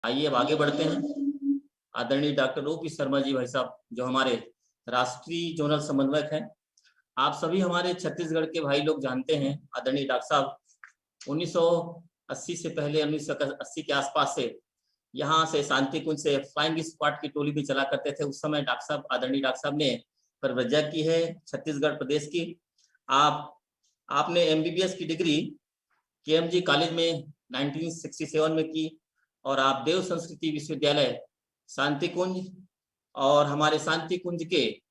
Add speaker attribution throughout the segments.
Speaker 1: आइए अब आगे बढ़ते हैं। आदरणीय डॉक्टर ओपी शर्मा जी भाई साहब, जो हमारे राष्ट्रीय जोनल समन्वयक हैं। आप सभी हमारे छत्तीसगढ़ के भाई लोग जानते हैं, आदरणीय डॉक्टर साहब 1980 से पहले 1980 के आसपास से यहाँ से शांति कुंज से फ्लाइंग स्क्वाड की टोली भी चला करते थे। उस समय डॉक्टर साहब, आदरणीय डॉक्टर साहब ने परिव्रजा की है छत्तीसगढ़ प्रदेश की। आपने एमबीबीएस की डिग्री केएमजी कॉलेज में 1967 में की और आप देव संस्कृति विश्वविद्यालय शांति कुंज और हमारे शांति कुंज के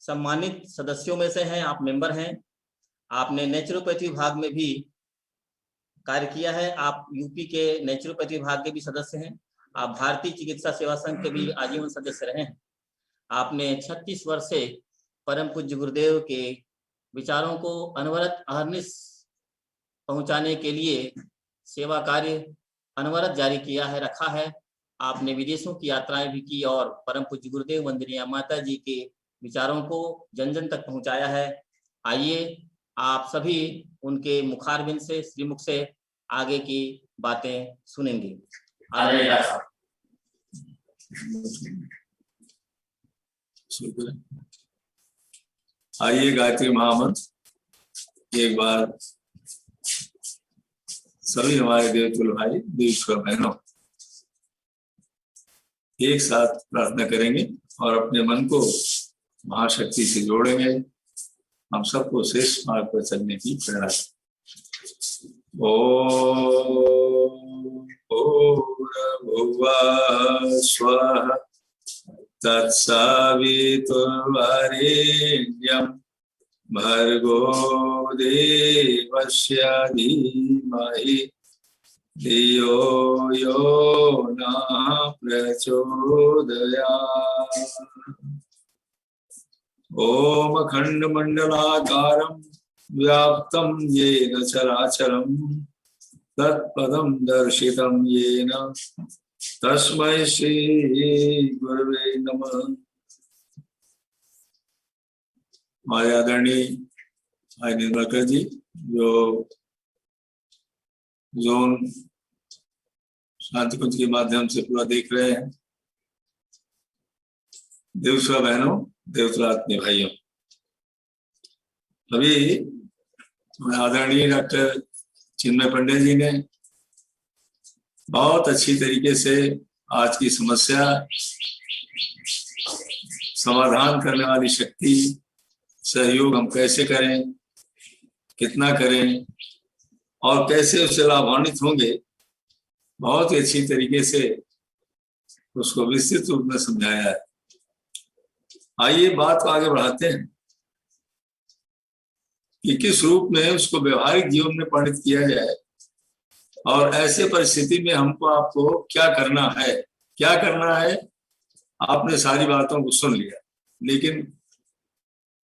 Speaker 1: सम्मानित सदस्यों में से हैं, आप मेंबर हैं। आपने नेचुरोपैथी विभाग में भी कार्य किया है, आप यूपी के नेचुरोपैथी विभाग के भी सदस्य हैं। आप भारतीय चिकित्सा सेवा संघ के भी आजीवन सदस्य रहे हैं। आपने 36 वर्ष से परम पूज्य गुरुदेव के विचारों को अनवरत अहर्निश पहुंचाने के लिए सेवा कार्य अनवरत जारी किया है, रखा है। आपने विदेशों की यात्राएं भी की और परम पूज्य गुरुदेव वंदनीय माता जी के विचारों को जन जन तक पहुंचाया है। आइए आप सभी उनके मुखारबिंद से, श्रीमुख से आगे की बातें सुनेंगे।
Speaker 2: आइए गायत्री महामंत्र एक बार सभी हमारे देवतुल भाई देवश्वर बहनों एक साथ प्रार्थना करेंगे और अपने मन को महाशक्ति से जोड़ेंगे। हम सबको श्रेष्ठ मार्ग पर चलने की प्रेरणा। ओम स्वाहा तत्सवितुर्वरेण्यं भर्गो देवस्य धीमहि धियो यो नः प्रचोदयात्। ओम अखंडमंडलाकारं व्याप्तं येन चराचरं तत्पदं दर्शितं येन तस्मै श्री गुरुवे नमः। हमारे आदरणीय भाई निर्मलकर जी जो जोन शांति कुंज के माध्यम से पूरा देख रहे हैं, देवश्वर बहनों, देवतुलात्मीय भाइयों, अभी आदरणीय डॉक्टर चिन्मय पंडित जी ने बहुत अच्छी तरीके से आज की समस्या समाधान करने वाली शक्ति, सहयोग हम कैसे करें, कितना करें और कैसे उससे लाभान्वित होंगे, बहुत ही अच्छी तरीके से उसको विस्तृत रूप में समझाया है। आइए बात को आगे बढ़ाते हैं कि किस रूप में उसको व्यवहारिक जीवन में परिणत किया जाए और ऐसे परिस्थिति में हमको आपको क्या करना है। क्या करना है, आपने सारी बातों को सुन लिया, लेकिन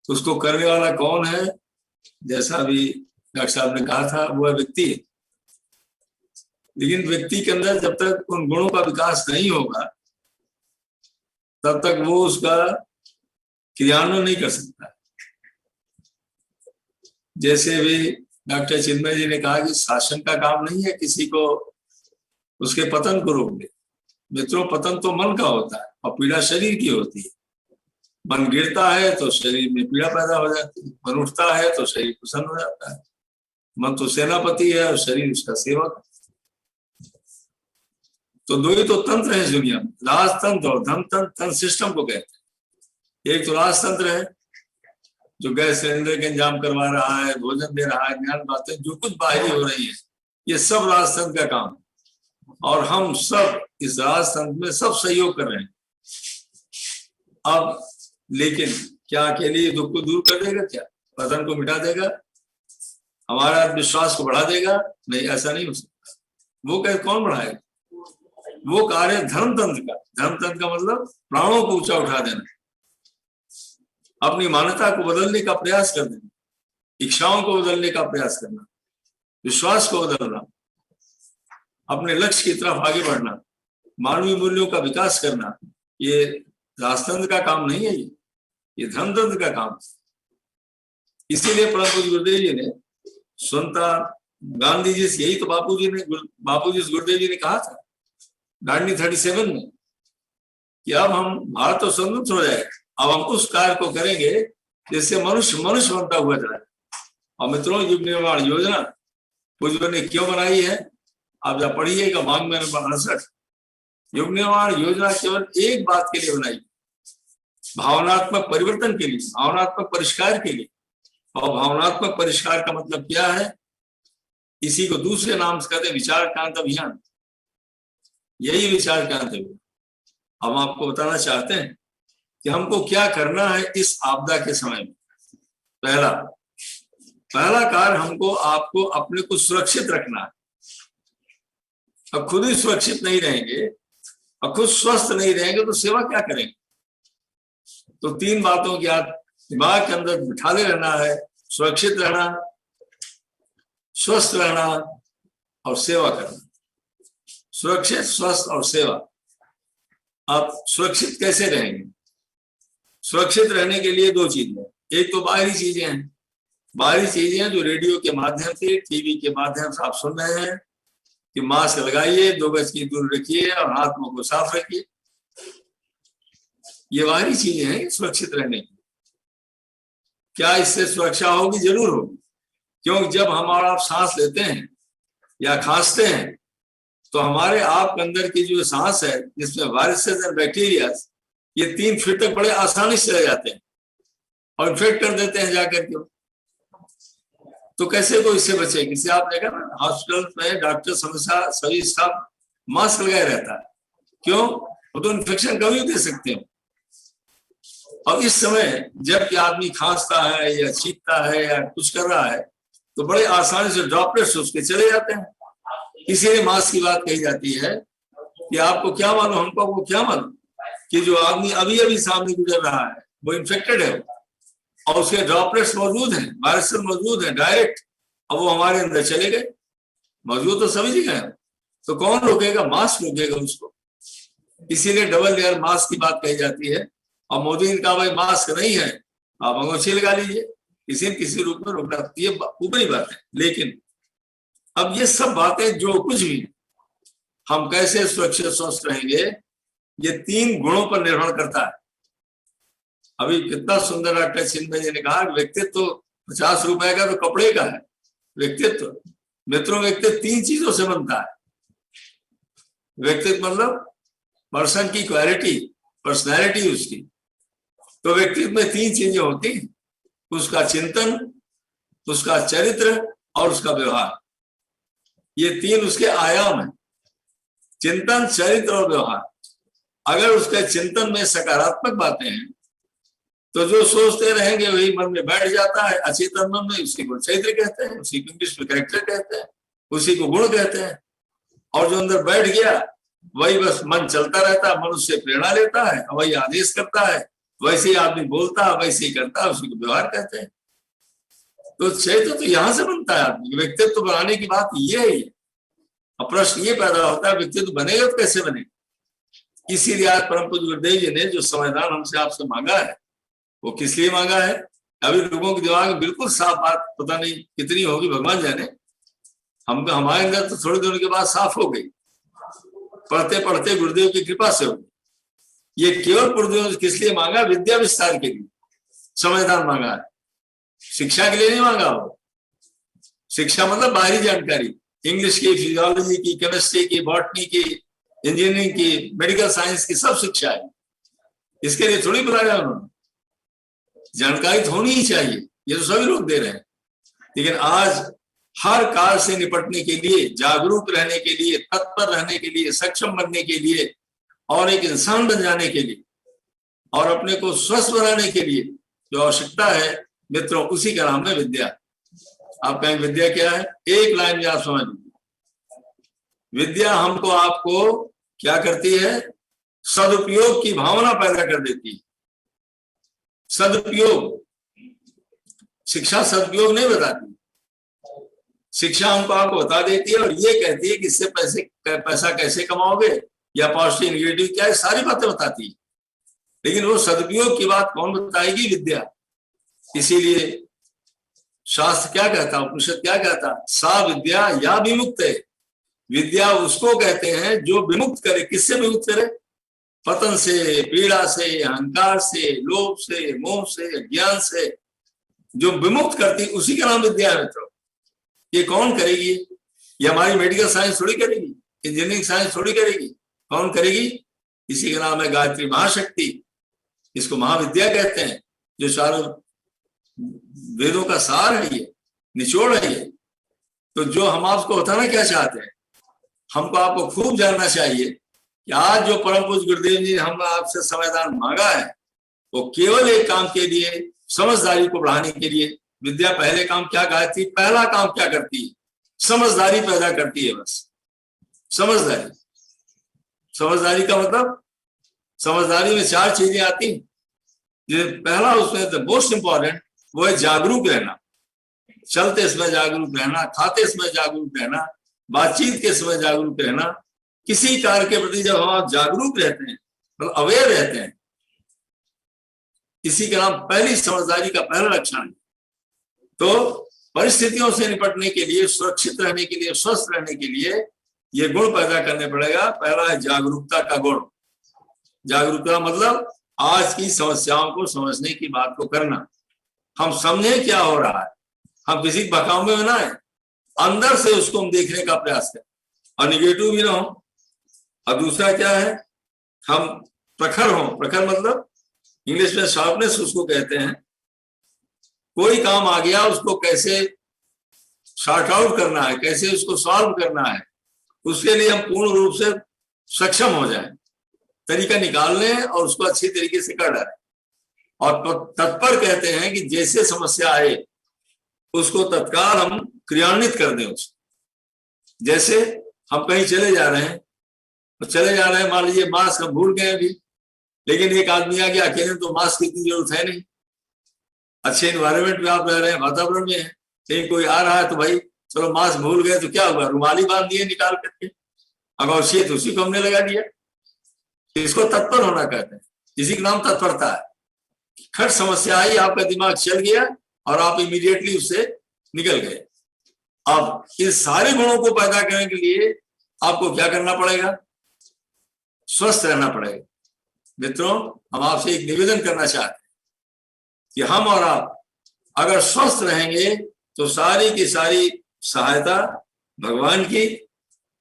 Speaker 2: उसको करने वाला कौन है? जैसा अभी डॉक्टर साहब ने कहा था, वह व्यक्ति है। लेकिन व्यक्ति के अंदर जब तक उन गुणों का विकास नहीं होगा तब तक वो उसका क्रियान्वयन नहीं कर सकता। जैसे भी डॉक्टर चिन्मय जी ने कहा कि शासन का काम नहीं है किसी को उसके पतन को रोकने। मित्रों, पतन तो मन का होता है और पीड़ा शरीर की होती है। मन गिरता है तो शरीर में पीड़ा पैदा हो जाती है, मन उठता है तो शरीर प्रसन्न हो जाता है। मन तो सेनापति है और शरीर उसका सेवक। तो दो ही तो तंत्र है इस दुनिया में, राजतंत्र और धनतंत्र। तंत्र सिस्टम को कहते हैं। एक तो राजतंत्र है जो गैस सिलेंडर के इंतजाम करवा रहा है, भोजन दे रहा है, ज्ञान बातें जो कुछ बाहरी हो रही है, ये सब राजतंत्र का काम है। और हम सब इस राजतंत्र में सब सहयोग कर रहे हैं। अब लेकिन क्या अकेले ये दुख को दूर कर देगा? क्या पतन को मिटा देगा? हमारा विश्वास को बढ़ा देगा? नहीं, ऐसा नहीं हो सकता। वो कैसे, कौन बढ़ाएगा? वो कार्य धर्मतंत्र का। धर्मतंत्र का मतलब प्राणों को ऊंचा उठा देना, अपनी मान्यता को बदलने का प्रयास कर देना, इच्छाओं को बदलने का प्रयास करना, विश्वास को बदलना, अपने लक्ष्य की तरफ आगे बढ़ना, मानवीय मूल्यों का विकास करना। ये राजतंत्र का काम नहीं है, ये धर्मतंत्र का काम है। इसीलिए परम पूज्य गुरुदेव जी ने स्वतंत्रता गांधी जी से, यही तो बापू जी गुरुदेव जी ने कहा था 1937 में कि अब हम भारत तो स्वतंत्र हो जाए, अब हम उस कार्य को करेंगे जिससे मनुष्य मनुष्य बनता हुआ जाए। और मित्रों, युग निर्माण योजना पूज्य ने क्यों बनाई है, आप जब पढ़िएगा मांग में नंबर 68। युग निर्माण योजना केवल एक बात के लिए बनाई, भावनात्मक परिवर्तन के लिए, भावनात्मक परिष्कार के लिए। और भावनात्मक परिष्कार का मतलब क्या है, इसी को दूसरे नाम से कहते हैं विचार क्रांति अभियान। यही विचार क्रांति अभियान हम आपको बताना चाहते हैं कि हमको क्या करना है इस आपदा के समय में। पहला कार्य हमको आपको अपने को सुरक्षित रखना है। अब खुद ही सुरक्षित नहीं रहेंगे और खुद स्वस्थ नहीं रहेंगे तो सेवा क्या करेंगे। तो 3 बातों की आप दिमाग के अंदर बिठाले रहना है, सुरक्षित रहना, स्वस्थ रहना और सेवा करना। सुरक्षित, स्वस्थ और सेवा। आप सुरक्षित कैसे रहेंगे? सुरक्षित रहने के लिए 2 चीजें, एक तो बाहरी चीजें हैं, बाहरी चीजें जो रेडियो के माध्यम से, टीवी के माध्यम से आप सुन रहे हैं कि मास्क लगाइए, 2 गज की दूरी रखिए और हाथ मुंह को साफ रखिए। ये बाहरी चीजें हैं सुरक्षित रहने की। क्या इससे सुरक्षा होगी? जरूर होगी, क्योंकि जब हम और आप सांस लेते हैं या खांसते हैं तो हमारे आप के अंदर की जो सांस है जिसमें वायरसेस एंड बैक्टीरिया, ये 3 फीट तक बड़े आसानी से रह जाते हैं और इन्फेक्ट कर देते हैं जाकर के। तो कैसे कोई इससे बचे? किसी आप देखा ना हॉस्पिटल में डॉक्टर हमेशा सभी स्टाफ मास्क लगाए रहता है। क्यों? वो तो इन्फेक्शन कभी दे सकते हैं। और इस समय जबकि आदमी खांसता है या छींकता है या कुछ कर रहा है तो बड़े आसानी से ड्रॉपलेट्स उसके चले जाते हैं। इसीलिए मास्क की बात कही जाती है कि आपको क्या मालूम, हमको आपको क्या मालूम कि जो आदमी अभी अभी सामने गुजर रहा है वो इन्फेक्टेड है और उसके ड्रॉपलेट्स मौजूद हैं, वायरस मौजूद हैं डायरेक्ट, अब वो हमारे अंदर चले गए। मौजूद तो सभी जगह है, तो कौन रोकेगा? मास्क रोकेगा उसको। इसीलिए डबल लेयर मास्क की बात कही जाती है। और मोदी ने कहा भाई मास्क नहीं है, आप अंगोछी लगा लीजिए, किसी न किसी रूप में रोकना। ये ऊपरी बात है, लेकिन अब ये सब बातें जो कुछ भी हम कैसे सुरक्षित स्वस्थ रहेंगे, ये 3 गुणों पर निर्भर करता है। अभी कितना सुंदर डॉक्टर चिन्मय जी ने कहा व्यक्तित्व तो 50 रुपए का तो कपड़े का है। व्यक्तित्व, मित्रों, व्यक्तित्व 3 चीजों से बनता है। व्यक्तित्व मतलब पर्सन की क्वालिटी, पर्सनैलिटी उसकी। तो व्यक्तित्व में 3 चीजें होती हैं, उसका चिंतन, उसका चरित्र और उसका व्यवहार। ये 3 उसके आयाम हैं, चिंतन, चरित्र और व्यवहार। अगर उसके चिंतन में सकारात्मक बातें हैं तो जो सोचते रहेंगे वही मन में बैठ जाता है, अचेतन मन में। उसी को चरित्र कहते हैं, उसी को इंग्लिश में कैरेक्टर कहते हैं, उसी को गुण कहते हैं। और जो अंदर बैठ गया वही बस मन चलता रहता है, मन उससे प्रेरणा लेता है, वही आदेश करता है, वैसे ही आदमी बोलता है, वैसे ही करता है, उसी को व्यवहार कहते हैं। तो चरित्र तो यहां से बनता है आदमी। व्यक्तित्व बनाने की बात ये है। अब प्रश्न ये पैदा होता है व्यक्तित्व बनेगा तो कैसे बनेगा? इसीलिए आज परम पूज्य गुरुदेव जी ने जो संविधान हमसे आपसे मांगा है वो किस लिए मांगा है? अभी लोगों के दिमाग में बिल्कुल साफ बात पता नहीं कितनी होगी, भगवान जाने। हमारे अंदर तो थोड़ी देर के बाद साफ हो गई, पढ़ते पढ़ते गुरुदेव की कृपा से हो गई। ये केवल गुरुदेव किस लिए मांगा? विद्या विस्तार के लिए संविधान मांगा है, शिक्षा के लिए नहीं मांगा हो। शिक्षा मतलब बाहरी जानकारी, इंग्लिश की, फिजियोलॉजी की, केमिस्ट्री की, बॉटनी की, इंजीनियरिंग की, मेडिकल साइंस की, सब शिक्षा है। इसके लिए थोड़ी बुलाया उन्होंने। जानकारी तो होनी ही चाहिए, ये तो सभी लोग दे रहे हैं। लेकिन आज हर काल से निपटने के लिए, जागरूक रहने के लिए, तत्पर रहने के लिए, सक्षम बनने के लिए और एक इंसान बन जाने के लिए और अपने को स्वस्थ बनाने के लिए जो आवश्यकता है मित्रों, उसी का नाम है विद्या। आप कहें विद्या क्या है? एक लाइन में आप समझ लीजिए। विद्या हमको आपको क्या करती है? सदुपयोग की भावना पैदा कर देती है। सदुपयोग, शिक्षा सदुपयोग नहीं बताती। शिक्षा हमको आपको बता देती है और ये कहती है कि इससे पैसा कैसे कमाओगे या पॉजिटिव नेगेटिव क्या है, सारी बातें बताती है। लेकिन वो सदुपयोग की बात कौन बताएगी? विद्या। इसीलिए शास्त्र क्या कहता, उपनिषद क्या कहता? सा विद्या या विमुक्त है, विद्या उसको कहते हैं जो विमुक्त करे। किससे विमुक्त करे? पतन से, पीड़ा से, अहंकार से, लोभ से, मोह से, ज्ञान से, जो विमुक्त करती उसी का नाम विद्या है मित्रों। ये कौन करेगी? ये हमारी मेडिकल साइंस थोड़ी करेगी, इंजीनियरिंग साइंस थोड़ी करेगी। कौन करेगी? इसी का नाम है गायत्री महाशक्ति। इसको महाविद्या कहते हैं, जो चारों वेदों का सार है, ये निचोड़ है ये। तो जो हम आपको बताना क्या चाहते हैं, हमको आपको खूब जानना चाहिए कि आज जो परम पूज्य गुरुदेव जी हम आपसे समयदान मांगा है, वो केवल एक काम के लिए, समझदारी को बढ़ाने के लिए। विद्या पहले काम क्या गायत्री पहला काम क्या करती है? समझदारी पैदा करती है। बस समझदारी। समझदारी का मतलब, समझदारी में 4 चीजें आती हैं। पहला उसमें द मोस्ट इंपॉर्टेंट वो है जागरूक रहना। चलते समय जागरूक रहना, खाते समय जागरूक रहना, बातचीत के समय जागरूक रहना। किसी कार्य के प्रति जब हम जागरूक रहते हैं, मतलब अवेयर रहते हैं, इसी का नाम पहली समझदारी का पहला लक्षण है। तो परिस्थितियों से निपटने के लिए, सुरक्षित रहने के लिए, स्वस्थ रहने के लिए ये गुण पैदा करने पड़ेगा। पहला है जागरूकता का गुण। जागरूकता मतलब आज की समस्याओं को समझने की बात को करना। हम समझे क्या हो रहा है, हम किसी बहकावे में ना है, अंदर से उसको हम देखने का प्रयास करें और निगेटिव भी ना हो। और दूसरा क्या है, हम प्रखर हों। प्रखर मतलब इंग्लिश में शार्पनेस उसको कहते हैं। कोई काम आ गया, उसको कैसे शॉर्ट आउट करना है, कैसे उसको सॉल्व करना है, उसके लिए हम पूर्ण रूप से सक्षम हो जाएं, तरीका निकाल लें और उसको अच्छी तरीके से कर डालें। और तत्पर कहते हैं कि जैसे समस्या आए उसको तत्काल हम क्रियान्वित कर दें उसको। जैसे हम कहीं चले जा रहे हैं, मान लीजिए मास्क हम भूल गए अभी, लेकिन एक आदमी आ गया अकेले, तो मास्क की इतनी जरूरत है नहीं। अच्छे इन्वायरमेंट में आप रह रहे हैं, वातावरण में है, लेकिन कोई आ रहा है तो भाई चलो मास्क भूल गए तो क्या हुआ, रुमाली बांध दिए निकाल करके, अगर शेत उसी को हमने लगा दिया। इसको तत्पर होना कहते हैं, इसी का नाम तत्परता है। खट समस्या आई, आपका दिमाग चल गया और आप इमीडिएटली उससे निकल गए। अब इन सारे गुणों को पैदा करने के लिए आपको क्या करना पड़ेगा? स्वस्थ रहना पड़ेगा। मित्रों, हम आपसे एक निवेदन करना चाहते हैं कि हम और आप अगर स्वस्थ रहेंगे तो सारी की सारी सहायता भगवान की,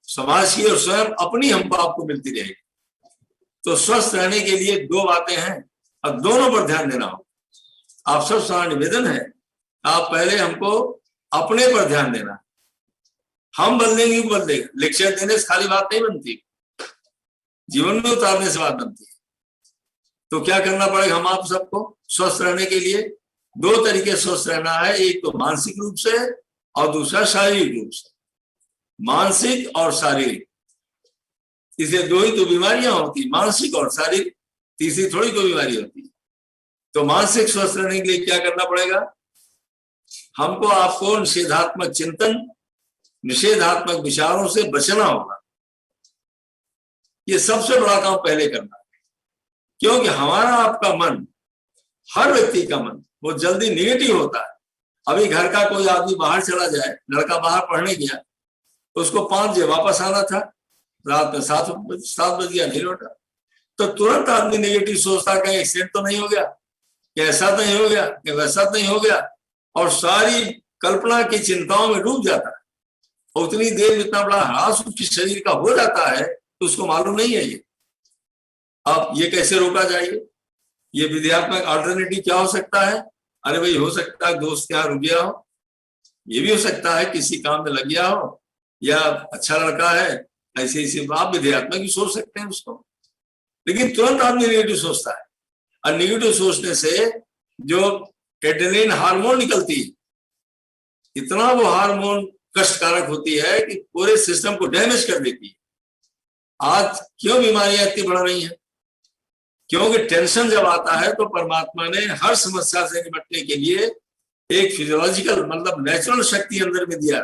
Speaker 2: समाज की और स्वयं अपनी हमको आपको मिलती रहेगी। तो स्वस्थ रहने के लिए 2 बातें हैं, अब दोनों पर ध्यान देना हो। आप सब सारा निवेदन है, आप पहले हमको अपने पर ध्यान देना। हम बदलेंगे क्यों बदलेगा? लेक्चर देने से खाली बात नहीं बनती, जीवन में उतारने से बात बनती है। तो क्या करना पड़ेगा हम आप सबको स्वस्थ रहने के लिए? 2 तरीके स्वस्थ रहना है, एक तो मानसिक रूप से और दूसरा शारीरिक रूप से। मानसिक और शारीरिक, इसे 2 ही तो बीमारियां होती, मानसिक और शारीरिक, तीसरी थोड़ी कोई बीमारी होती है। तो मानसिक स्वस्थ रहने के लिए क्या करना पड़ेगा? हमको आपको निषेधात्मक चिंतन, निषेधात्मक विचारों से बचना होगा। ये सबसे बड़ा काम पहले करना है, क्योंकि हमारा आपका मन, हर व्यक्ति का मन वो जल्दी निगेटिव होता है। अभी घर का कोई आदमी बाहर चला जाए, लड़का बाहर पढ़ने गया, उसको 5 बजे वापस आना था, रात में 7 बज गया, नहीं लौटा, तो तुरंत आदमी नेगेटिव सोचता है कहीं एक्सीडेंट तो नहीं हो गया, कि ऐसा तो नहीं हो गया, कि वैसा तो नहीं हो गया, और सारी कल्पना की चिंताओं में डूब जाता है। और उतनी देर में इतना बड़ा ह्रास उसके शरीर का हो जाता है तो उसको मालूम नहीं है ये। अब ये कैसे रोका जाए? ये विद्यात्मक अल्टरनेटिव क्या हो सकता है? अरे भाई, हो सकता है दोस्त के यहाँ रुक गया हो, ये भी हो सकता है किसी काम में लग गया हो, या अच्छा लड़का है, ऐसे ऐसे आप विद्यात्मक भी सोच सकते हैं उसको। लेकिन तुरंत आदमी नेगेटिव सोचता है, और नेगेटिव सोचने से जो एड्रेनलिन हार्मोन निकलती है, इतना वो हार्मोन कष्टकारक होती है कि पूरे सिस्टम को डैमेज कर देती है। आज क्यों बीमारियां इतनी बढ़ रही हैं? क्योंकि टेंशन जब आता है तो परमात्मा ने हर समस्या से निपटने के लिए एक फिजियोलॉजिकल मतलब नेचुरल शक्ति अंदर में दिया,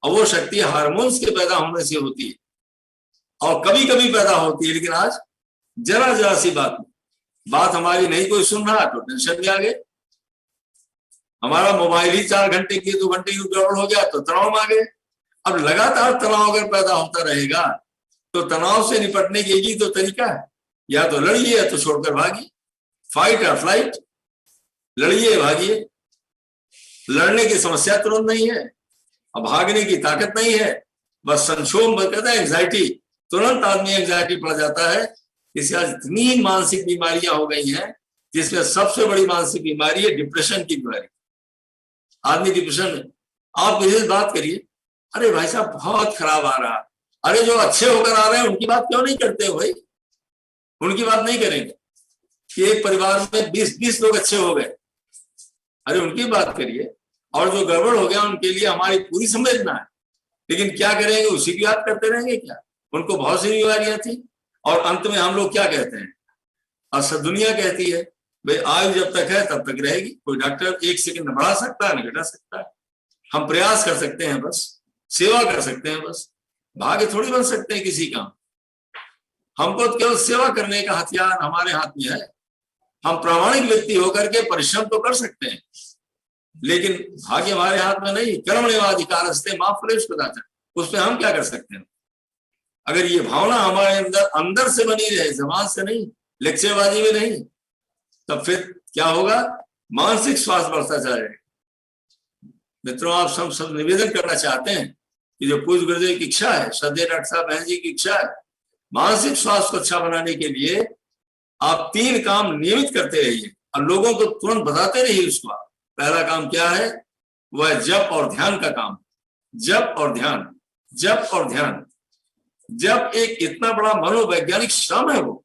Speaker 2: और वो शक्ति हार्मोन्स के पैदा होने से होती है, और कभी कभी पैदा होती है। लेकिन आज जरा सी बात हमारी नहीं कोई सुन रहा तो टेंशन में आ गए। हमारा मोबाइल ही 4 घंटे की 2 घंटे की गड़बड़ हो गया तो तनाव में आ गए। अब लगातार तनाव अगर पैदा होता रहेगा तो तनाव से निपटने के एक ही तो तरीका है, या तो लड़िए या तो छोड़कर भागिए, फाइट और फ्लाइट, लड़िए भागिए। लड़ने की समस्या तुरंत नहीं है, अब भागने की ताकत नहीं है, बस संक्षोभ कहते हैं एंग्जाइटी, तुरंत आदमी एंग्जाइटी पड़ जाता है। इसके आज इतनी मानसिक बीमारियां हो गई हैं, जिसमें सबसे बड़ी मानसिक बीमारी है डिप्रेशन की बीमारी। आदमी डिप्रेशन में, आप किसी से बात करिए, अरे भाई साहब बहुत खराब आ रहा, अरे जो अच्छे होकर आ रहे हैं उनकी बात क्यों नहीं करते हो भाई, उनकी बात नहीं करेंगे कि एक परिवार में 20 लोग अच्छे हो गए, अरे उनकी बात करिए, और जो गड़बड़ हो गया उनके लिए हमारी पूरी संवेदना है, लेकिन क्या करेंगे, उसी की बात करते रहेंगे क्या। उनको बहुत सी बीमारियां थी, और अंत में हम लोग क्या कहते हैं, असद दुनिया कहती है भाई आयु जब तक है तब तक रहेगी, कोई डॉक्टर 1 सेकंड बढ़ा सकता है न घटा सकता है, हम प्रयास कर सकते हैं, बस सेवा कर सकते हैं, बस भाग्य थोड़ी बन सकते हैं किसी का। हमको तो केवल सेवा करने का हथियार हमारे हाथ में है, हम प्रामाणिक व्यक्ति होकर के परिश्रम तो कर सकते हैं, लेकिन भाग्य हमारे हाथ में नहीं। कर्मण्येवाधिकारस्ते मा फलेषु कदाचन, उसमें हम क्या कर सकते हैं। अगर ये भावना हमारे अंदर से बनी रहे, जबान से नहीं, लेक्चरबाजी में नहीं, तब फिर क्या होगा, मानसिक स्वास्थ्य बढ़ता जाएगा। मित्रों, आप सब निवेदन करना चाहते हैं कि जो पूज्य गुरुदेव की इच्छा है, श्रद्धेय डॉक्टर साहब बहन जी की इच्छा है, मानसिक स्वास्थ्य को अच्छा बनाने के लिए आप 3 काम नियमित करते रहिए और लोगों को तुरंत बताते रहिए उसका। पहला काम क्या है, वह जप और ध्यान का काम। जप और ध्यान, जप और ध्यान। जप एक इतना बड़ा मनोवैज्ञानिक श्रम है, वो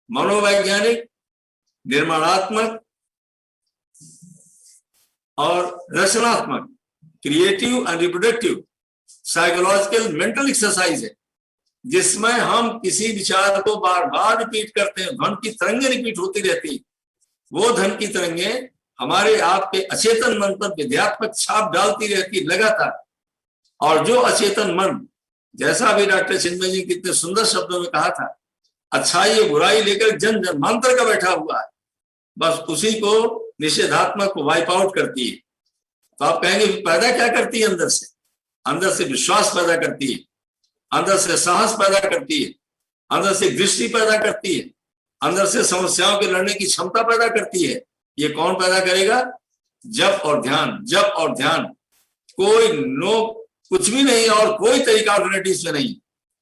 Speaker 2: मनोवैज्ञानिक, निर्माणात्मक और रचनात्मक, creative and reproductive, psychological, mental exercise है, जिसमें हम किसी विचार को बार बार रिपीट करते हैं। धन की तरंगें रिपीट होती रहती, वो धन की तरंगें हमारे आपके अचेतन मन पर विध्यात्मक छाप डालती रहती लगातार। और जो अचेतन मन, जैसा भी डॉक्टर चिन्मय जी कितने सुंदर शब्दों में कहा था, अच्छाई बुराई लेकर जन जन्मांतर का बैठा हुआ है, बस उसी को निषेधात्मक को वाइप आउट करती है। तो आप कहेंगे पैदा क्या करती है अंदर से? अंदर से विश्वास पैदा करती है, अंदर से साहस पैदा करती है, अंदर से दृष्टि पैदा करती है, अंदर से समस्याओं के लड़ने की क्षमता पैदा करती है। ये कौन पैदा करेगा? जप और ध्यान। जप और ध्यान, कोई नो कुछ भी नहीं और कोई तरीका अल्टरनेटिव में नहीं।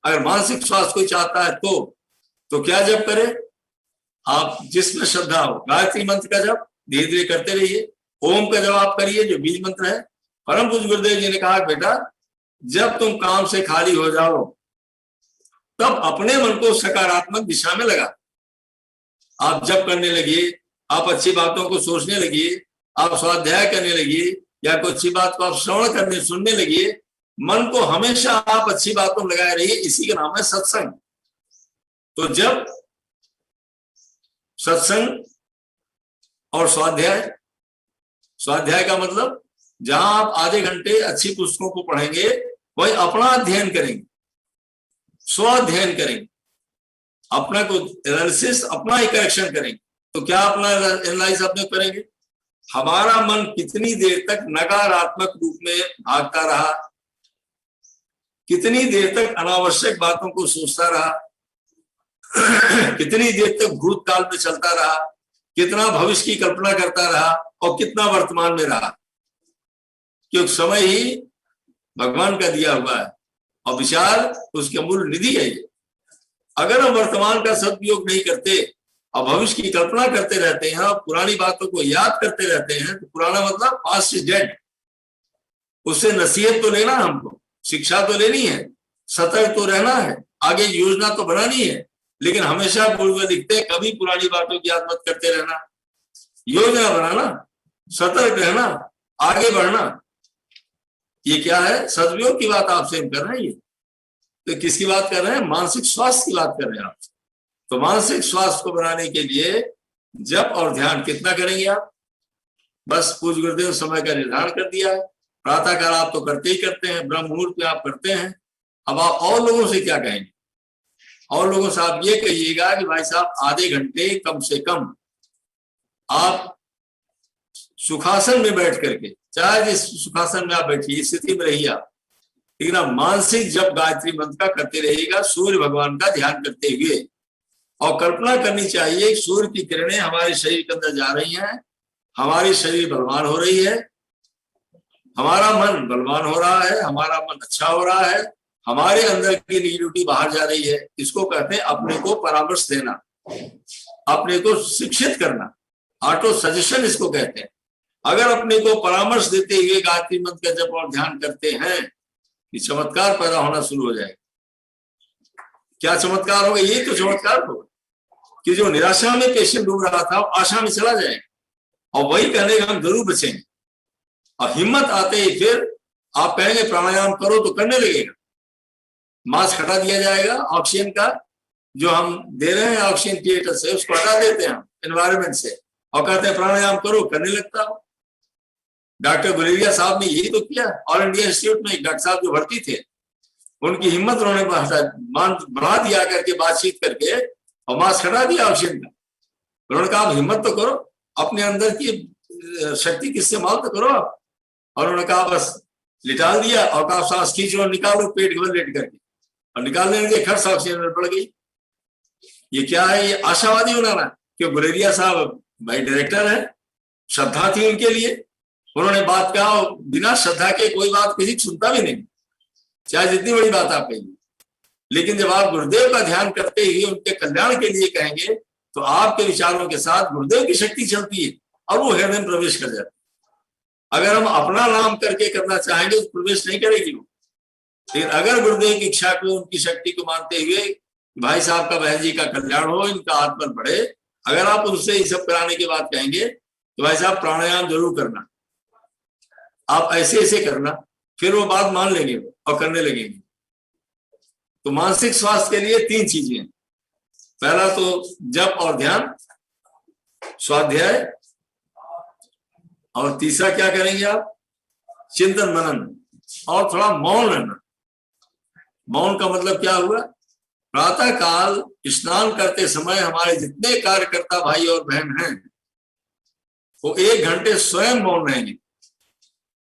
Speaker 2: अगर मानसिक स्वास्थ्य कोई चाहता है तो क्या जप करे? आप जिसमें श्रद्धा हो, गायत्री मंत्र का जप धीरे धीरे करते रहिए, ओम का जप करिए जो बीज मंत्र है। परम पूज्य गुरुदेव जी ने कहा बेटा, जब तुम काम से खाली हो जाओ तब अपने मन को सकारात्मक दिशा में लगा। आप जप करने लगिए, आप अच्छी बातों को सोचने लगिए, आप स्वाध्याय करने लगिए, या कोई अच्छी बात को आप श्रवण करने सुनने लगिए। मन को हमेशा आप अच्छी बातों में लगाए रहिए, इसी का नाम है सत्संग। तो जब सत्संग और स्वाध्याय, स्वाध्याय का मतलब जहां आप आधे घंटे अच्छी पुस्तकों को पढ़ेंगे, वही अपना अध्ययन करेंगे, स्वाध्ययन करेंगे, अपना को एनालिसिस, अपना ही करेक्शन करेंगे। तो क्या अपना एनालाइज अपने करेंगे? हमारा मन कितनी देर तक नकारात्मक रूप में भागता रहा, कितनी देर तक अनावश्यक बातों को सोचता रहा, कितनी देर तक भूतकाल में चलता रहा, कितना भविष्य की कल्पना करता रहा और कितना वर्तमान में रहा। क्योंकि समय ही भगवान का दिया हुआ है और विचार उसकी अमूल्य निधि है। अगर हम वर्तमान का सदुपयोग नहीं करते और भविष्य की कल्पना करते रहते हैं और पुरानी बातों को याद करते रहते हैं, तो पुराना मतलब पास्ट इज डेड। उससे नसीहत तो लेना, हमको शिक्षा तो लेनी है, सतर्क तो रहना है, आगे योजना तो बनानी है, लेकिन हमेशा पूर्व लिखते कभी पुरानी बातों की याद मत करते रहना। योजना बनाना, सतर्क रहना, आगे बढ़ना, ये क्या है? सदुपयोग की बात आपसे हम कर रहे हैं। ये तो किसकी बात कर रहे हैं? मानसिक स्वास्थ्य की बात कर रहे हैं आपसे। तो मानसिक स्वास्थ्य को बनाने के लिए जप और ध्यान कितना करेंगे आप? बस पूज्य गुरुदेव समय का निर्धारण कर दिया है। प्रातःकाल आप तो करते ही करते हैं, ब्रह्म मुहूर्त में आप करते हैं। अब आप और लोगों से क्या कहेंगे? और लोगों से आप ये कहिएगा कि भाई साहब आधे घंटे कम से कम आप सुखासन में बैठ करके, चाहे जिस सुखासन में आप बैठिए, इस स्थिति में रहिए आप, लेकिन आप मानसिक जब गायत्री मंत्र का करते रहिएगा, सूर्य भगवान का ध्यान करते हुए, और कल्पना करनी चाहिए सूर्य की किरणें हमारे शरीर के अंदर जा रही हैं, हमारी शरीर बलवान हो रही है, हमारा मन बलवान हो रहा है, हमारा मन अच्छा हो रहा है, हमारे अंदर की निगेटिविटी बाहर जा रही है। इसको कहते हैं अपने को परामर्श देना, अपने को शिक्षित करना, ऑटो सजेशन इसको कहते हैं। अगर अपने को परामर्श देते हुए गायत्री मंत्र का जप और ध्यान करते हैं कि चमत्कार पैदा होना शुरू हो जाएगा। क्या चमत्कार होगा? ये तो चमत्कार होगा कि जो निराशा में पेशेंट डूब रहा था वो आशा में चला जाएगा, और वही कहने हम जरूर बचेंगे। और हिम्मत आते ही फिर आप कहेंगे प्राणायाम करो तो करने लगेगा। मास्क हटा दिया जाएगा ऑक्सीजन का, जो हम दे रहे हैं ऑक्सीजन थिएटर से, उसको हटा देते हैं हम एनवायरमेंट से, और कहते हैं प्राणायाम करो, करने लगता हो। डॉक्टर गुलेरिया साहब ने यही तो किया। ऑल इंडिया इंस्टीट्यूट में डॉक्टर साहब जो भर्ती थे, उनकी हिम्मत उन्होंने बढ़ा दिया करके, बातचीत करके, और मास्क हटा दिया ऑक्सीजन का। उन्होंने कहा आप हिम्मत तो करो, अपने अंदर की शक्ति की इस्तेमाल तो करो आप। और उन्होंने कहा बस लिटाल दिया और कहा सांस खींचो और निकालो पेट के बल लेट करके, और निकालने लगे, खर्च ऑक्सीजन में पड़ गई। ये क्या है? ये आशावादी बनाना। क्यों? गुलेरिया साहब भाई डायरेक्टर है, श्रद्धा थी उनके लिए, उन्होंने बात कहा, बिना श्रद्धा के कोई बात किसी सुनता भी नहीं, चाहे जितनी बड़ी बात आप कहिए। लेकिन जब आप गुरुदेव का ध्यान करते ही उनके कल्याण के लिए कहेंगे, तो आपके विचारों के साथ गुरुदेव की शक्ति चलती है और वो हृदय में प्रवेश कर जाती है। अगर हम अपना नाम करके करना चाहेंगे तो प्रवेश नहीं करेगी वो। लेकिन अगर गुरुदेव की इच्छा को, उनकी शक्ति को मानते हुए भाई साहब का, बहन जी का कल्याण हो, इनका आत्मबल बढ़े, अगर आप उनसे ये सब कराने की बात कहेंगे तो भाई साहब प्राणायाम जरूर करना, आप ऐसे ऐसे करना, फिर वो बात मान लेंगे और करने लगेंगे। तो मानसिक स्वास्थ्य के लिए 3 चीजें हैं। पहला तो जप और ध्यान, स्वाध्याय, और तीसरा क्या करेंगे आप? चिंतन मनन, और थोड़ा मौन रहना। मौन का मतलब क्या हुआ? प्रातः काल स्नान करते समय हमारे जितने कार्यकर्ता भाई और बहन हैं, वो 1 घंटे स्वयं मौन रहेंगे।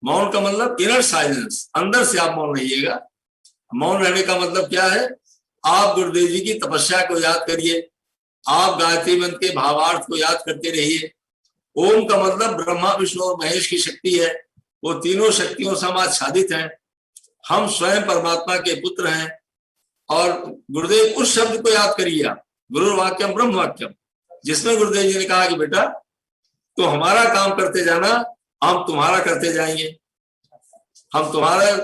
Speaker 2: मौन का मतलब इनर साइलेंस, अंदर से आप मौन रहिएगा। मौन रहने का मतलब क्या है? आप गुरुदेव जी की तपस्या को याद करिए, आप गायत्री मंत्र के भावार्थ को याद करते रहिए। ओम का मतलब ब्रह्मा विष्णु और महेश की शक्ति है, वो तीनों शक्तियों से हम आच्छादित हैं। हम स्वयं परमात्मा के पुत्र हैं। और गुरुदेव उस शब्द को याद करिए आप, गुरु वाक्यम ब्रह्म वाक्यम, जिसमें गुरुदेव जी ने कहा कि बेटा तो हमारा काम करते जाना, हम तुम्हारा करते जाएंगे। हम तुम्हारा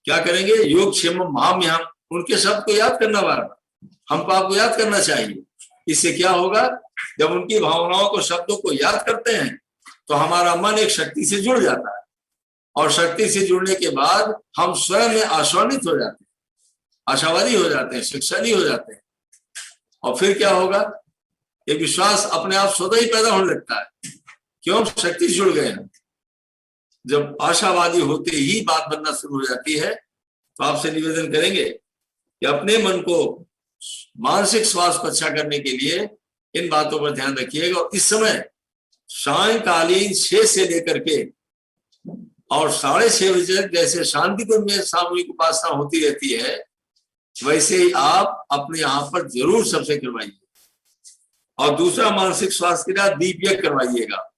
Speaker 2: क्या करेंगे? योग क्षेम महाम्यहम, उनके शब्द को याद करना बार बार, हमको आपको याद करना चाहिए। इससे क्या होगा? जब उनकी भावनाओं को, शब्दों को याद करते हैं तो हमारा मन एक शक्ति से जुड़ जाता है, और शक्ति से जुड़ने के बाद हम स्वयं में आशान्वित हो जाते हैं, आशावादी हो जाते हैं, शिक्षावादी हो जाते हैं। और फिर क्या होगा? एक विश्वास अपने आप स्वतः ही पैदा होने लगता है। क्यों? शक्ति से जुड़ गए हैं। जब आशावादी होते ही बात बनना शुरू हो जाती है, तो आपसे निवेदन करेंगे कि अपने मन को मानसिक स्वास्थ्य को अच्छा करने के लिए इन बातों पर ध्यान रखिएगा। और इस समय सायंकालीन 6 से लेकर के और 6:30 बजे तक जैसे शांति कुंज में सामूहिक उपासना होती रहती है, वैसे ही आप अपने यहाँ पर जरूर सबसे करवाइए। और दूसरा मानसिक स्वास्थ्य के लिए दीप यज्ञ करवाइएगा।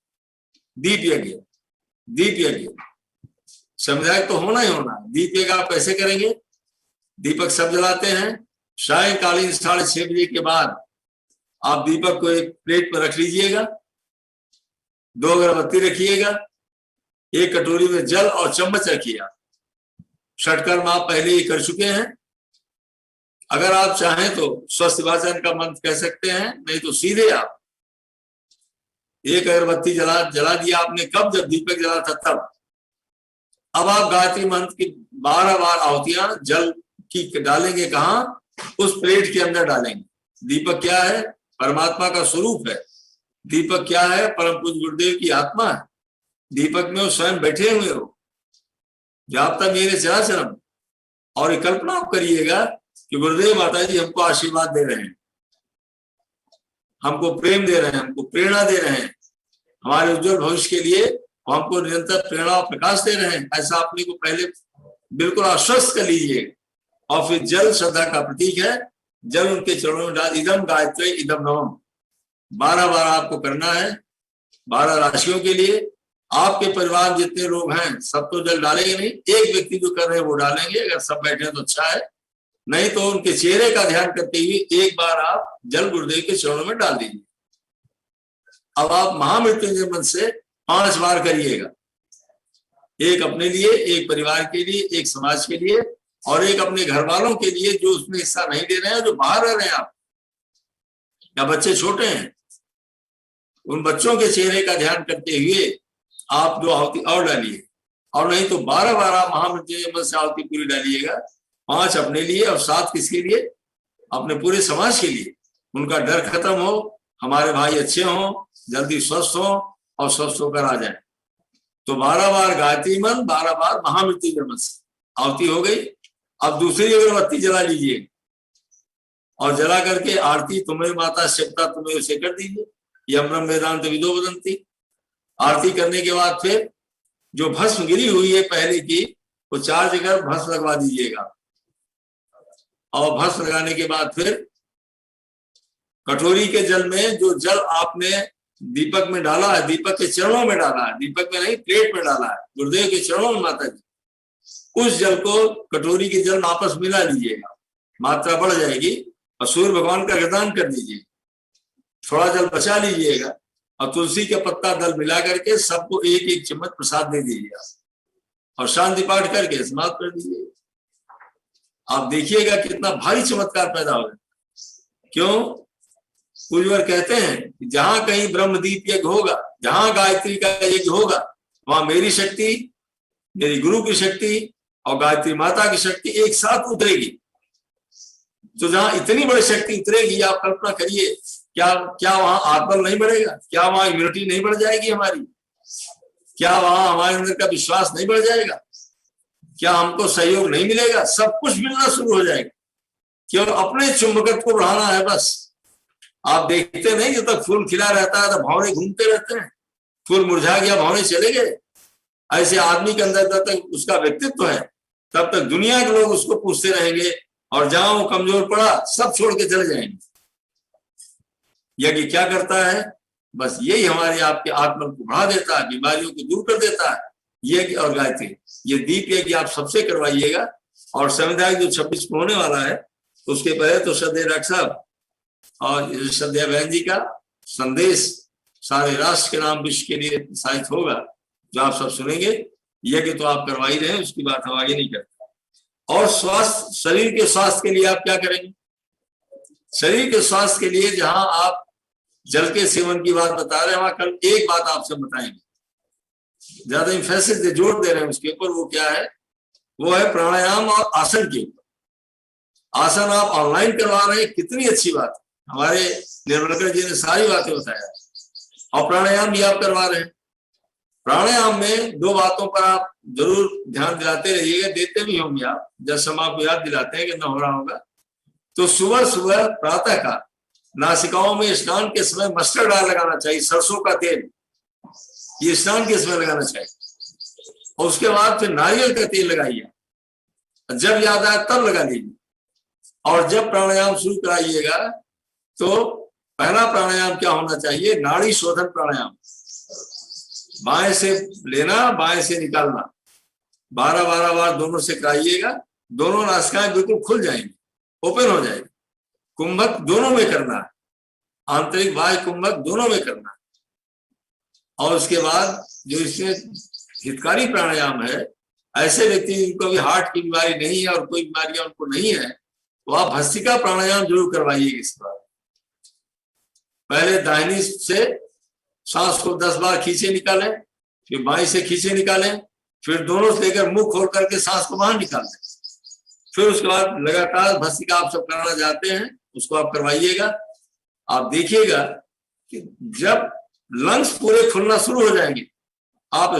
Speaker 2: दीप यज्ञ, दीप यज्ञ सामुदायिक तो होना ही होना। दीप यज्ञ आप कैसे करेंगे? दीपक सब जलाते हैं, सायंकालीन 6:30 बजे के बाद आप दीपक को एक प्लेट पर रख लीजिएगा, 2 अगरबत्ती रखिएगा, 1 कटोरी में जल और चम्मच रखिएगा। षटकर्म आप पहले ही कर चुके हैं। अगर आप चाहें तो स्वस्थ वाचन का मंत्र कह सकते हैं, नहीं तो सीधे आप 1 अगरबत्ती जला दिया आपने, कब? जब दीपक जला था तब। अब आप गायत्री मंत्र की 12 बार आहुतियां जल की डालेंगे। कहाँ? उस प्लेट के अंदर डालेंगे। दीपक क्या है? परमात्मा का स्वरूप है। दीपक क्या है? परम पूज्य गुरुदेव की आत्मा है। दीपक में वो स्वयं बैठे हुए हो, व्याप्ता मेरे चराचरम। और एक कल्पना आप करिएगा कि गुरुदेव माता जी हमको आशीर्वाद दे रहे हैं, हमको प्रेम दे रहे हैं, हमको प्रेरणा दे रहे हैं, हमारे उज्जवल भविष्य के लिए हमको निरंतर प्रेरणा और प्रकाश दे रहे हैं। ऐसा अपने को पहले बिल्कुल आश्वस्त कर लीजिएगा। और फिर जल श्रद्धा का प्रतीक है, जल उनके चरणों में डाल, इदम गायत्री इदम नमः 12 बार आपको करना है, 12 राशियों के लिए। आपके परिवार में जितने लोग हैं सब तो जल डालेंगे नहीं, एक व्यक्ति जो कर रहे हैं वो डालेंगे। अगर सब बैठे हैं तो अच्छा है, नहीं तो उनके चेहरे का ध्यान करते हुए एक बार आप जल गुरुदेव के चरणों में डाल दीजिए। अब आप महामृत्युंजय मंत्र से 5 बार करिएगा, एक अपने लिए, एक परिवार के लिए, एक समाज के लिए और एक अपने घर वालों के लिए जो उसमें हिस्सा नहीं ले रहे हैं, जो बाहर रह रहे हैं आप या बच्चे छोटे हैं, उन बच्चों के चेहरे का ध्यान करते हुए आप जो आहुति और डालिए। और नहीं तो 12 बार आप महामृत्युंजय मंत्र से आहुति पूरी डालिएगा, 5 अपने लिए और 7 किसके लिए? अपने पूरे समाज के लिए। उनका डर खत्म हो, हमारे भाई अच्छे हों, जल्दी स्वस्थ हो और स्वस्थ होकर आ जाए। तो 12 बार गायत्री मंत्र, 12 बार महामृत्युंजय मंत्र आहुति हो गई। अब दूसरी अगरबत्ती जला लीजिए और जला करके आरती तुम्हें माता शिवता तुम्हें उसे कर दीजिए, यह ब्रह्म वेदांत विदो वदंती। आरती करने के बाद फिर जो भस्म गिरी हुई है पहले की, वो 4 जगह भस्म लगवा दीजिएगा। और भस्म लगाने के बाद फिर कटोरी के जल में जो जल आपने दीपक में डाला है, दीपक के चरणों में डाला है, दीपक में नहीं प्लेट में डाला है, गुरुदेव के चरणों में माता जी, उस जल को कटोरी के जल में आपस मिला लीजिएगा, मात्रा बढ़ जाएगी। और सूर्य भगवान का अर्घ्यदान कर दीजिए, थोड़ा जल बचा लीजिएगा और तुलसी के पत्ता दल मिला करके सबको एक एक चम्मच प्रसाद दे दीजिएगा और शांति पाठ करके समाप्त कर दीजिएगा। आप देखिएगा कितना भारी चमत्कार पैदा हो जाए। क्यों? पूर्वज कहते हैं कि जहां कहीं ब्रह्मदीप यज्ञ होगा, जहां गायत्री का यज्ञ होगा, वहां मेरी शक्ति, मेरी गुरु की शक्ति और गायत्री माता की शक्ति एक साथ उतरेगी। तो जहां इतनी बड़ी शक्ति उतरेगी, आप कल्पना करिए, क्या वहां आत्मबल नहीं बढ़ेगा? क्या वहां इम्यूनिटी नहीं बढ़ जाएगी हमारी? क्या वहां हमारे अंदर का विश्वास नहीं बढ़ जाएगा? क्या हमको सहयोग नहीं मिलेगा? सब कुछ मिलना शुरू हो जाएगा। केवल अपने चुंबकत्व को बढ़ाना है बस। आप देखते नहीं, जब तक फूल खिला रहता है तो भंवरे घूमते रहते हैं, फूल मुरझा गया भंवरे चले गए। ऐसे आदमी के अंदर जब तक उसका व्यक्तित्व है, तब तक दुनिया के लोग उसको पूछते रहेंगे और जहां वो कमजोर पड़ा सब छोड़ के चले जाएंगे। यज्ञ क्या करता है? बस यही हमारे आपके आत्मा को बढ़ा देता है, बीमारियों को दूर कर देता है। यज्ञ और गायत्री, ये दीप यज्ञ आप सबसे करवाइएगा। और संविधान जो 26 को होने वाला है, उसके पहले तो श्रद्धेय डॉक्टर साहब और श्रद्धेय बहन जी का संदेश सारे राष्ट्र के नाम विश्व के लिए प्रसारित होगा, जो आप सब सुनेंगे। यज्ञ तो आप करवा ही रहे हैं, उसकी बात हम आगे नहीं करते। और स्वास्थ्य, शरीर के स्वास्थ्य के लिए आप क्या करेंगे? शरीर के स्वास्थ्य के लिए जहां आप जल के सेवन की बात बता रहे हैं, वहां कल एक बात आपसे बताएंगे, ज्यादा इंफेसिस जोर दे रहे हैं उसके ऊपर। वो क्या है? वो है प्राणायाम और आसन के ऊपर। आसन आप ऑनलाइन करवा रहे हैं, कितनी अच्छी बात है, हमारे निर्मलकर जी ने सारी बातें बताया। और प्राणायाम भी आप करवा रहे हैं। प्राणायाम में 2 बातों पर आप जरूर ध्यान दिलाते रहिएगा, देते भी होंगे आप, जब समय आपको याद दिलाते हैं कि न हो रहा होगा। तो सुबह सुबह प्रातः का नासिकाओं में स्नान के समय मस्टर्ड ऑयल लगाना चाहिए, सरसों का तेल, ये स्नान के समय लगाना चाहिए। और उसके बाद फिर नारियल का तेल लगाइए, जब याद आए तब लगा लीजिए। और जब प्राणायाम शुरू कराइएगा तो पहला प्राणायाम क्या होना चाहिए? नाड़ी शोधन प्राणायाम। बाएं से लेना, बाएं से निकालना, 12-12 बार दोनों से कराइएगा। दोनों नासिकाएं बिल्कुल खुल जाएंगी, ओपन हो जाएगी। कुंभक दोनों में करना है, आंतरिक बाह्य कुंभक दोनों में करना है। और उसके बाद जो इसमें हितकारी प्राणायाम है, ऐसे व्यक्ति जिनको भी हार्ट की बीमारी नहीं है और कोई बीमारियां उनको नहीं है, तो आप भस्त्रिका प्राणायाम जरूर करवाइए। इस बार पहले दाहिनी से सांस को 10 बार खींचे निकालें, फिर बाएं से खींचे निकालें, फिर दोनों से लेकर मुंह खोल करके सांस को बाहर निकाल दें। फिर उसके बाद लगातार भस्त्रिका आप सब करना चाहते हैं उसको आप करवाइएगा। आप देखिएगा कि जब लंग्स पूरे खुलना शुरू हो जाएंगे, आप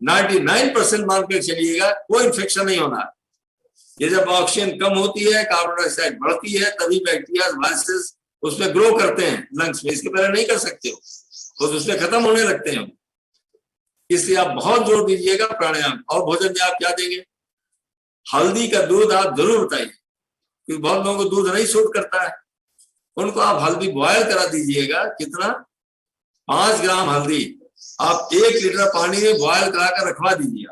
Speaker 2: 99% मान कर चलिएगा कोई इन्फेक्शन नहीं होना। ये जब ऑक्सीजन कम होती है, कार्बन डाइऑक्साइड बढ़ती है, तभी बैक्टीरिया वायरसेस उसमें ग्रो करते हैं लंग्स में। इसके पहले नहीं कर सकते हो, तो उसमें खत्म होने लगते हैं। इसलिए आप बहुत जोर दीजिएगा प्राणायाम। और भोजन में आप क्या देंगे? हल्दी का दूध आप जरूर बताइए, क्योंकि बहुत लोगों को दूध नहीं सूट करता है, उनको आप हल्दी बॉयल करा दीजिएगा। कितना? 5 ग्राम हल्दी आप 1 लीटर पानी में बॉयल करा कर रखवा दीजिए,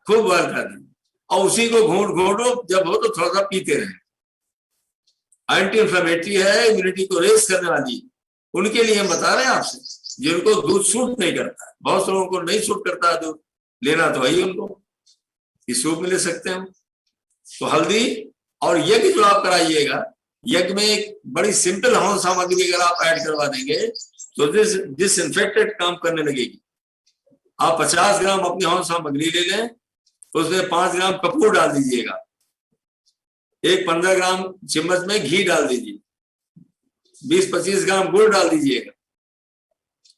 Speaker 2: खूब बॉयल करा दीजिए, और उसी को घोट घोटो, जब हो तो थोड़ा सा पीते रहे। एंटी इंफ्लेमेटरी है, इम्यूनिटी को रेस करने वाली, उनके लिए हम बता रहे हैं आपसे, जिनको दूध सूट नहीं करता है। बहुत लोगों को नहीं सूट करता है दूध, लेना तो वही उनको इस सूप में ले सकते हैं। तो हल्दी और यज्ञ जो आप कराइएगा, यज्ञ में एक बड़ी सिंपल हवन सामग्री अगर आप ऐड करवा देंगे तो डिसइंफेक्टेड काम करने लगेगी। आप 50 ग्राम अपनी हवन सामग्री ले लें, उसमें 5 ग्राम कपूर डाल दीजिएगा, एक 15 ग्राम चम्मच में घी डाल दीजिए, 20-25 ग्राम गुड़ डाल दीजिएगा।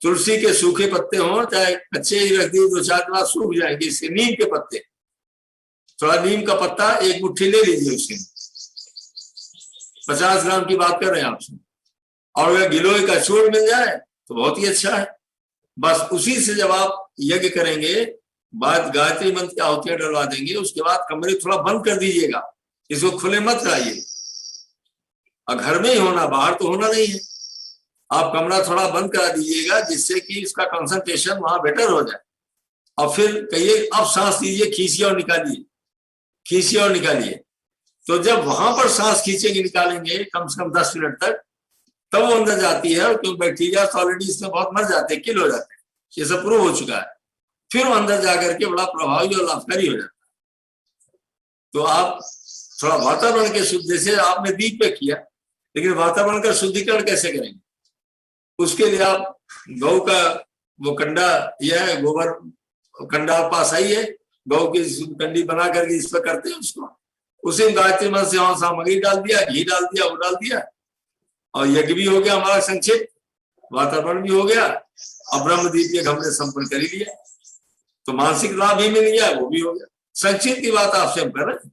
Speaker 2: तुलसी के सूखे पत्ते हों चाहे कच्चे ही रख दिए, 2-4 दिन बाद सूख जाएंगे। इसके नीम के पत्ते, थोड़ा नीम का पत्ता 1 मुट्ठी ले लीजिए, उसके 50 ग्राम की बात कर रहे हैं आपसे। और वह गिलोय का चूर्ण मिल जाए तो बहुत ही अच्छा है। बस उसी से जब आप यज्ञ करेंगे, बाद गायत्री मंत्र की आहुतियां डलवा देंगे, उसके बाद कमरे थोड़ा बंद कर दीजिएगा, इसको खुले मत कराइए। और घर में ही होना, बाहर तो होना नहीं है। आप कमरा थोड़ा बंद करा दीजिएगा, जिससे कि इसका कंसंट्रेशन वहां बेटर हो जाए। और फिर कहिए अब सांस लीजिए, खींचिए और निकालिए, खींचिए और निकालिए। तो जब वहां पर सांस खींचेंगे निकालेंगे कम से कम 10 मिनट तक, तब वो अंदर जाती है। क्योंकि बैक्टीरिया ऑलरेडी इसमें बहुत मर जाते हैं, किल हो जाते हैं, ये सब प्रूव हो चुका है। फिर वो अंदर जाकर के बड़ा प्रभावी और लाभकारी हो जाता है। तो आप थोड़ा वातावरण के शुद्ध, जैसे आपने दीप पे किया, लेकिन वातावरण का शुद्धिकरण कैसे करेंगे? उसके लिए आप गौ का वो कंडा यह है, गोबर कंडा पास आई है, गौ की कंडी बना करके इस पर करते हैं उसको, उसे गायत्री मंत्र से सामग्री डाल दिया, घी डाल दिया, वो डाल दिया, और यज्ञ भी हो गया हमारा संक्षिप्त, वातावरण भी हो गया, और ब्रह्मदीप के हमने संपन्न कर ही लिया। तो मानसिक लाभ भी मिल गया, वो भी हो गया। संक्षिप्त की बात आपसे हम कर रहे हैं,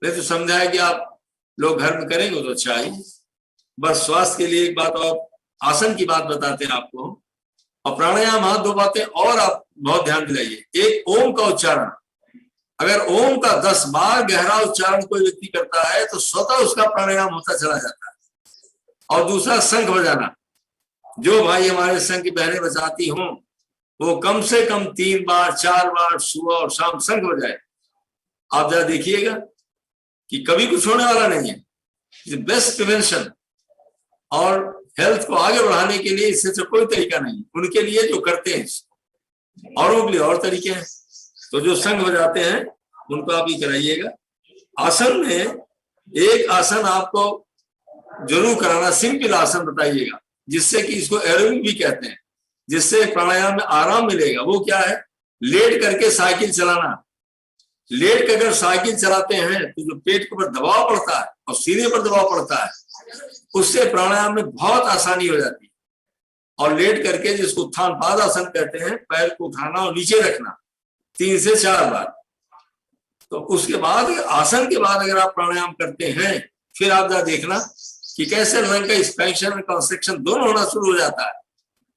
Speaker 2: नहीं तो समझाया कि आप लोग घर में करेंगे तो अच्छा ही। बस स्वास्थ्य के लिए एक बात और, आसन की बात बताते हैं आपको, और प्राणायाम, हाँ 2 बातें और आप बहुत ध्यान दिलाइए। एक, ओम का उच्चारण, अगर ओम का 10 बार गहरा उच्चारण कोई व्यक्ति करता है तो स्वतः उसका प्राणायाम होता चला जाता है। और दूसरा, शंख बजाना। जो भाई हमारे शंख की बहनें बजाती हों, वो कम से कम 3 बार 4 बार सुबह और शाम शंख बजाए। आप जरा देखिएगा कि कभी कुछ होने वाला नहीं है। बेस्ट प्रिवेंशन और हेल्थ को आगे बढ़ाने के लिए इससे तो कोई तरीका नहीं, उनके लिए जो करते हैं, औरों के लिए और तरीके हैं। तो जो शंख बजाते हैं उनको आप ही कराइएगा। आसन में एक आसन आपको जरूर कराना, सिंपल आसन बताइएगा, जिससे कि इसको एरोबिक भी कहते हैं, जिससे प्राणायाम में आराम मिलेगा। वो क्या है? लेट करके साइकिल चलाना। लेट कर अगर साइकिल चलाते हैं तो जो पेट के ऊपर दबाव पड़ता है और सीने पर दबाव पड़ता है, उससे प्राणायाम में बहुत आसानी हो जाती है। और लेट करके, जिसको उत्थान पाद आसन कहते हैं, पैर को उठाना और नीचे रखना 3 से 4 बार। तो उसके बाद, आसन के बाद अगर आप प्राणायाम करते हैं, फिर आप जरा देखना कि कैसे लंग का एक्सपेंशन और कंस्ट्रक्शन दोनों होना शुरू हो जाता है,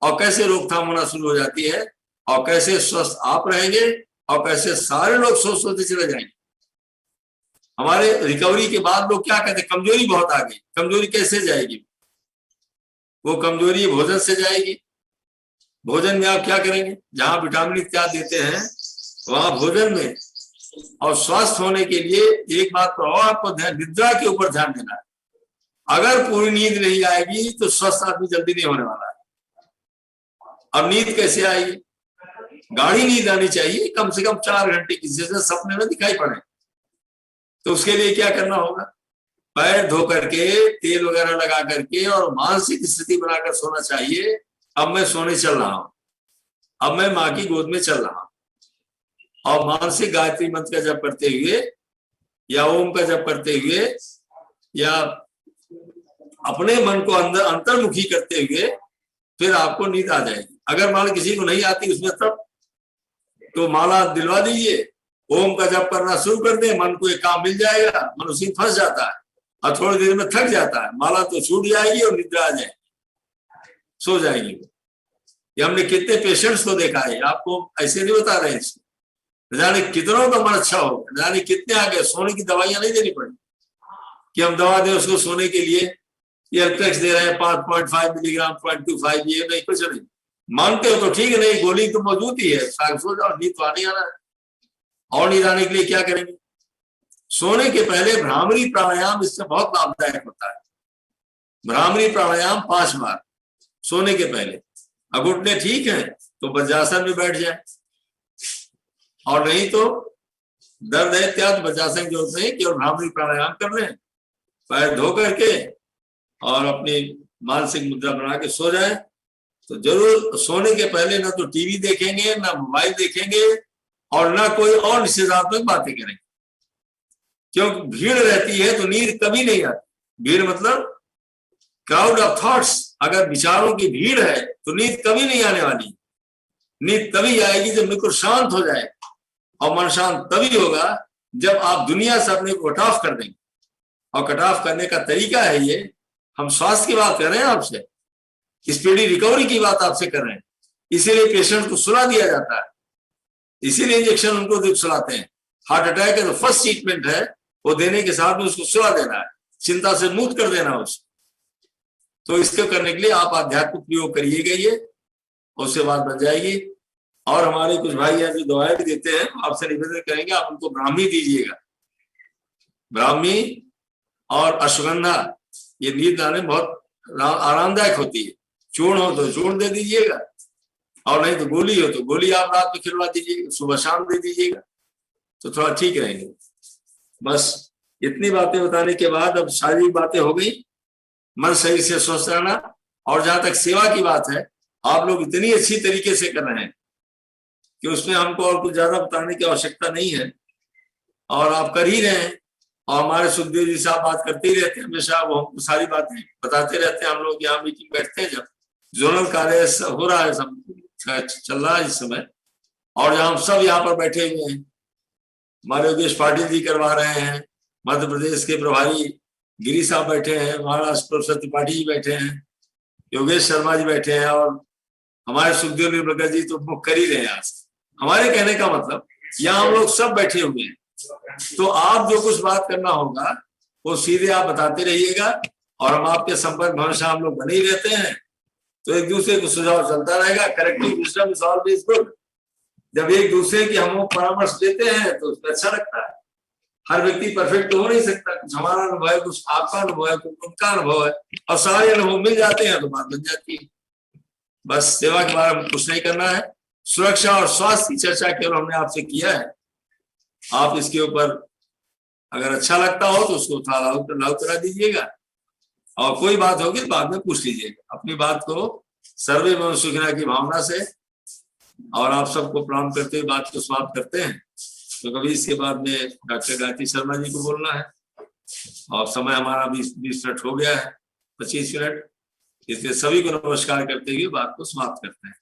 Speaker 2: और कैसे रोकथाम होना शुरू हो जाती है, और कैसे स्वस्थ आप रहेंगे, और कैसे सारे लोग स्वस्थ होते चले जाएंगे। हमारे रिकवरी के बाद लोग क्या कहते हैं? कमजोरी बहुत आ गई। कमजोरी कैसे जाएगी? वो कमजोरी भोजन से जाएगी। भोजन में आप क्या करेंगे? जहां विटामिन इत्यादि देते हैं वहां भोजन में, और स्वस्थ होने के लिए एक बात पर और आपको ध्यान, निद्रा के ऊपर ध्यान देना है। अगर पूरी नींद नहीं आएगी तो स्वस्थ आदमी जल्दी नहीं होने वाला है। अब नींद कैसे आएगी? गाढ़ी नींद आनी चाहिए, कम से कम 4 घंटे की, जैसे सपने में दिखाई पड़े। तो उसके लिए क्या करना होगा? पैर धो करके, तेल वगैरह लगा करके, और मानसिक स्थिति बनाकर सोना चाहिए। अब मैं सोने चल रहा हूं, अब मैं माँ की गोद में चल रहा हूं, और मानसिक गायत्री मंत्र का जप करते हुए, या ओम का जप करते हुए, या अपने मन को अंदर अंतर्मुखी करते हुए फिर आपको नींद आ जाएगी। अगर मान किसी को नहीं आती उसमें, तब तो माला दिलवा दीजिए, ओम का जप करना शुरू कर दे, मन को एक काम मिल जाएगा। मन उसी फंस जाता है और थोड़ी देर में थक जाता है, माला तो छूट जाएगी और निद्रा आ जाएगी, सो जाएगी। ये हमने कितने पेशेंट्स को देखा है, आपको ऐसे नहीं बता रहे हैं। न जाने कितनों का मन अच्छा हो, न जाने कितने आगे। सोने की दवाइयां नहीं देनी पड़ी कि हम दवा दें उसको सोने के लिए, ये अल्ट्रेक्स दे रहे हैं 5.5 मिलीग्राम 0.25, ये नहीं, कुछ नहीं। मानते हो तो ठीक है, नहीं गोली तो मौजूद ही है, सो जाओ, नींद तो आने आना है। और नींद आने के लिए क्या करेंगे? सोने के पहले भ्रामरी प्राणायाम इससे बहुत लाभदायक होता है। भ्रामरी प्राणायाम 5 बार सोने के पहले। अब घुटने ठीक है तो वज्रासन में बैठ जाए, और नहीं तो दर्द है इत्यादि वज्रासन की जरूरत नहीं, केवल भ्रामरी प्राणायाम कर लें, पैर धो करके और अपनी मानसिक मुद्रा बना के सो जाए। तो जरूर सोने के पहले ना तो टीवी देखेंगे, ना मोबाइल देखेंगे, और ना कोई और निषेधात्मक बातें करेंगे, क्योंकि भीड़ रहती है तो नींद कभी नहीं आती। भीड़ मतलब क्राउड ऑफ थॉट्स, अगर विचारों की भीड़ है तो नींद कभी नहीं आने वाली। नींद तभी आएगी जब बिल्कुल शांत हो जाए, और मन शांत तभी होगा जब आप दुनिया से अपने को कट ऑफ कर देंगे। और कट ऑफ करने का तरीका है ये, हम स्वास्थ्य की बात कर रहे हैं आपसे, स्पीडी रिकवरी की बात आपसे कर रहे हैं, इसीलिए पेशेंट को सुला दिया जाता है, इसीलिए इंजेक्शन उनको सुलाते हैं। हार्ट अटैक का जो फर्स्ट ट्रीटमेंट है वो देने के साथ में उसको सुला देना है, चिंता से मुक्त कर देना उसको। तो इसको करने के लिए आप आध्यात्मिक प्रयोग करिएगा, ये उससे बात बन जाएगी। और हमारे कुछ भाई हैं जो दवाएं भी देते हैं, आपसे निवेदन करेंगे आप उनको ब्राह्मी दीजिएगा। ब्राह्मी और अश्वगंधा ये नींद आने में बहुत आरामदायक होती है। चूर्ण हो तो चूर्ण दे दीजिएगा, और नहीं तो गोली हो तो गोली आप रात में खिलवा दीजिएगा, सुबह शाम दे दीजिएगा, तो थोड़ा ठीक रहेंगे। बस इतनी बातें बताने के बाद अब शारीरिक बातें हो गई, मन शरीर से स्वस्थ रहना। और जहां तक सेवा की बात है, आप लोग इतनी अच्छी तरीके से कर रहे हैं कि उसमें हमको और कुछ ज्यादा बताने की आवश्यकता नहीं है, और आप कर ही रहे हैं। और हमारे सुखदेव जी साहब बात करते ही रहते हैं हमेशा, वो हमको सारी बातें बताते रहते हैं। हम लोग यहाँ मीटिंग बैठते हैं, जब जोनल कार्य हो रहा है, सब चल रहा है इस समय, और हम सब यहाँ पर बैठे हुए हैं। हमारे योगेश पाटिल जी करवा रहे हैं, मध्य प्रदेश के प्रभारी गिरी साहब बैठे हैं, महाराष्ट्र प्रोफेसर त्रिपाठी जी बैठे हैं, योगेश शर्मा जी बैठे हैं, और हमारे सुखदेव निर्मलकर जी तो कर ही रहे हैं। आज हमारे कहने का मतलब यहाँ हम लोग सब बैठे हुए हैं, तो आप जो कुछ बात करना होगा वो सीधे आप बताते रहिएगा, और हम आपके संपर्क में हमेशा हम लोग बने ही रहते हैं। तो एक दूसरे को सुझाव चलता रहेगा। Corrective wisdom is always good. जब एक दूसरे की हम परामर्श देते हैं तो उसमें अच्छा लगता है। हर व्यक्ति परफेक्ट तो हो नहीं सकता, कुछ हमारा अनुभव है, कुछ आपका अनुभव है, कुछ उनका अनुभव है, और सारे अनुभव मिल जाते हैं तो बात बन जाती है। बस सेवा के बारे में कुछ नहीं करना है। सुरक्षा और स्वास्थ्य की चर्चा केवल हमने आपसे किया है। आप इसके ऊपर अगर अच्छा लगता हो तो उसको थोड़ा लागू करा दीजिएगा, और कोई बात होगी तो बाद में पूछ लीजिएगा। अपनी बात को सर्वे में सुखना की भावना से और आप सबको प्रणाम करते हुए बात को समाप्त करते हैं। तो कभी इसके बाद में डॉक्टर गायत्री शर्मा जी को बोलना है, और समय हमारा 20 मिनट हो गया है, 25 मिनट। इसलिए सभी को नमस्कार करते हुए बात को समाप्त करते हैं।